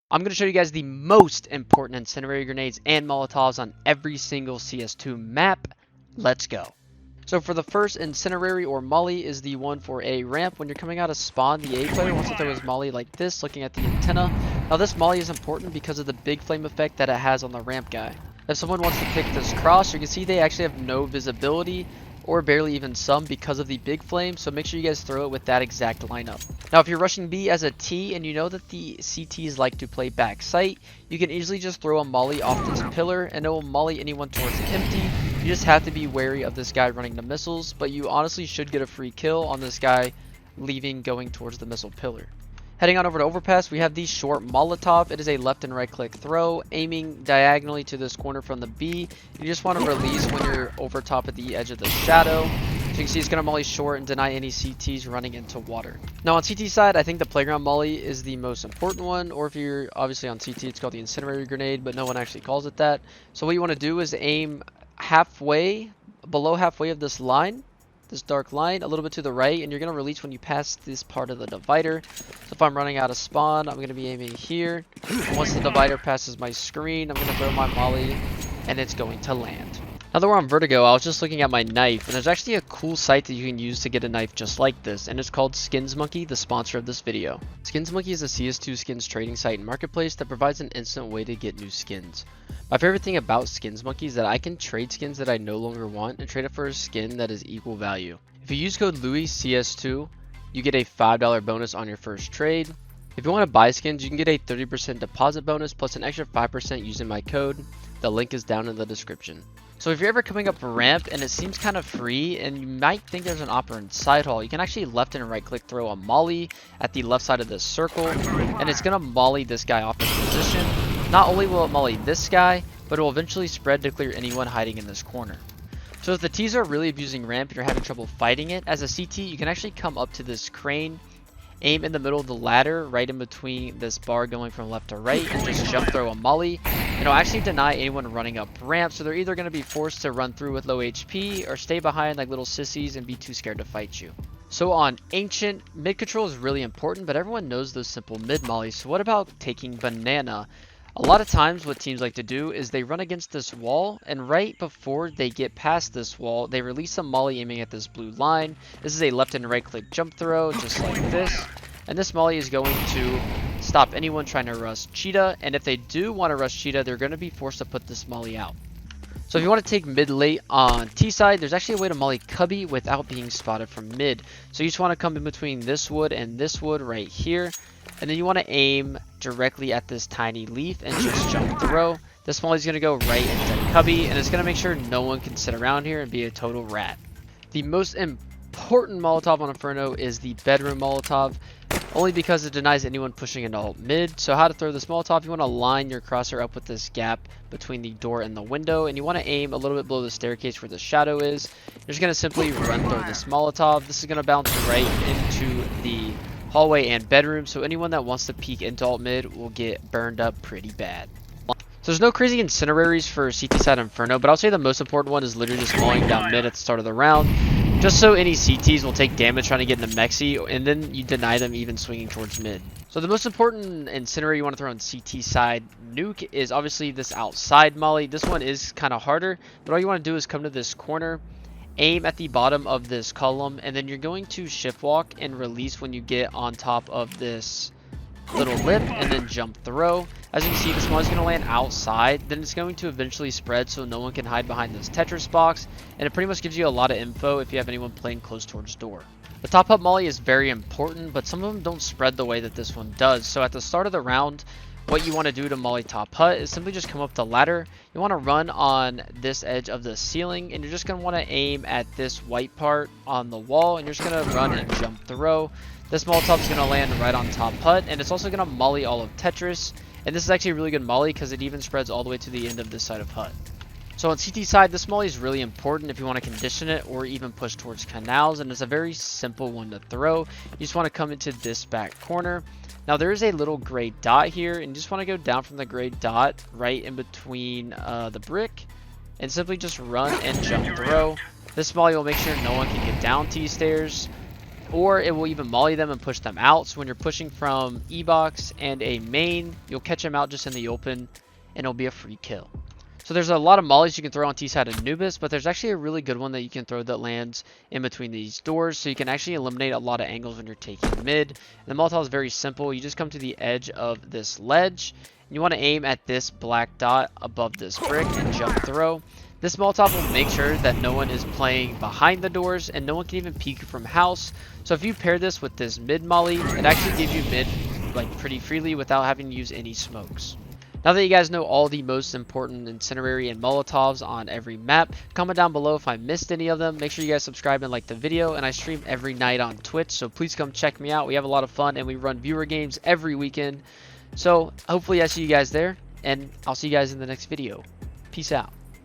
I'm going to show you guys the most important incendiary grenades and Molotovs on every single CS2 map. Let's go. So for the first, incendiary or molly is the one for a ramp. When you're coming out of spawn, the A player wants to throw his molly like this, looking at the antenna. Now this molly is important because of the big flame effect that it has on the ramp guy. If someone wants to pick this cross, you can see they actually have no visibility, or barely even some, because of the big flame, so make sure you guys throw it with that exact lineup. Now if you're rushing B as a T and you know that the CTs like to play back sight, you can easily just throw a molly off this pillar and it will molly anyone towards empty. You just have to be wary of this guy running the missiles, but you honestly should get a free kill on this guy leaving going towards the missile pillar. Heading on over to Overpass, we have the short Molotov. It is a left and right click throw, aiming diagonally to this corner from the B. You just want to release when you're over top at the edge of the shadow. So you can see it's going to molly short and deny any CTs running into water. Now on CT side, I think the playground molly is the most important one, or if you're obviously on CT, it's called the incendiary grenade, but no one actually calls it that. So what you want to do is aim halfway, below halfway of this line, this dark line, a little bit to the right, and you're going to release when you pass this part of the divider. So if I'm running out of spawn, I'm going to be aiming here. And once the divider passes my screen, I'm going to throw my molly, and it's going to land. Now that we're on Vertigo, I was just looking at my knife, and there's actually a cool site that you can use to get a knife just like this, and it's called SkinsMonkey, the sponsor of this video. SkinsMonkey is a CS2 skins trading site and marketplace that provides an instant way to get new skins. My favorite thing about SkinsMonkey is that I can trade skins that I no longer want and trade it for a skin that is equal value. If you use code LouisCS2, you get a $5 bonus on your first trade. If you want to buy skins, you can get a 30% deposit bonus plus an extra 5% using my code. The link is down in the description. So if you're ever coming up a ramp and it seems kind of free and you might think there's an operant side haul, you can actually left and right click throw a molly at the left side of this circle, and it's going to molly this guy off his position. Not only will it molly this guy, but it will eventually spread to clear anyone hiding in this corner. So if the T's are really abusing ramp and you're having trouble fighting it, as a CT you can actually come up to this crane, aim in the middle of the ladder right in between this bar going from left to right, and just jump throw a molly. And it'll actually deny anyone running up ramp, so they're either going to be forced to run through with low HP or stay behind like little sissies and be too scared to fight you. So on Ancient, mid control is really important, but everyone knows those simple mid mollies, so what about taking Banana? A lot of times what teams like to do is they run against this wall, and right before they get past this wall, they release a molly aiming at this blue line. This is a left and right click jump throw, just like this. And this molly is going to stop anyone trying to rush Cheetah, and if they do want to rush Cheetah, they're going to be forced to put this molly out. So if you want to take mid late on T side, there's actually a way to molly Cubby without being spotted from mid. So you just want to come in between this wood and this wood right here. And then you want to aim directly at this tiny leaf and just jump throw. This molly is going to go right into Cubby, and it's going to make sure no one can sit around here and be a total rat. The most important Molotov on Inferno is the bedroom Molotov, only because it denies anyone pushing into alt mid. So how to throw this Molotov, you want to line your crosshair up with this gap between the door and the window, and you want to aim a little bit below the staircase where the shadow is. You're just going to simply run through this Molotov. This is going to bounce right into the hallway and bedroom, so anyone that wants to peek into alt mid will get burned up pretty bad. So there's no crazy incendiaries for CT side Inferno, but I'll say the most important one is literally just mowing down mid at the start of the round, just so any CTs will take damage trying to get into Mexi, and then you deny them even swinging towards mid. So the most important incendiary you want to throw on CT side Nuke is obviously this outside molly. This one is kind of harder, but all you want to do is come to this corner, aim at the bottom of this column, and then you're going to shift walk and release when you get on top of this little lip, and then jump throw. As you can see, this molly is going to land outside, then it's going to eventually spread so no one can hide behind this Tetris box, and it pretty much gives you a lot of info if you have anyone playing close towards door. The top up molly is very important, but some of them don't spread the way that this one does. So at the start of the round, what you want to do to molly top hut is simply just come up the ladder. You want to run on this edge of the ceiling, and you're just going to want to aim at this white part on the wall, and you're just going to run and jump throw. This Molotov is going to land right on top hut, and it's also going to molly all of Tetris. And this is actually a really good molly because it even spreads all the way to the end of this side of hut. So on CT side, this molly is really important if you want to condition it or even push towards canals, and it's a very simple one to throw. You just want to come into this back corner. Now there is a little gray dot here, and you just want to go down from the gray dot right in between the brick, and simply just run and jump throw. This molly will make sure no one can get down T stairs. or it will even molly them and push them out. So when you're pushing from E-box and a main, you'll catch them out just in the open, and it'll be a free kill. So there's a lot of mollies you can throw on T-side Anubis, but there's actually a really good one that you can throw that lands in between these doors, so you can actually eliminate a lot of angles when you're taking mid. And the Molotov is very simple. You just come to the edge of this ledge, and you want to aim at this black dot above this brick and jump throw. This Molotov will make sure that no one is playing behind the doors, and no one can even peek from house. So if you pair this with this mid molly, it actually gives you mid like pretty freely without having to use any smokes. Now that you guys know all the most important incendiary and Molotovs on every map, comment down below if I missed any of them. Make sure you guys subscribe and like the video, and I stream every night on Twitch, so please come check me out. We have a lot of fun, and we run viewer games every weekend. So hopefully I see you guys there, and I'll see you guys in the next video. Peace out.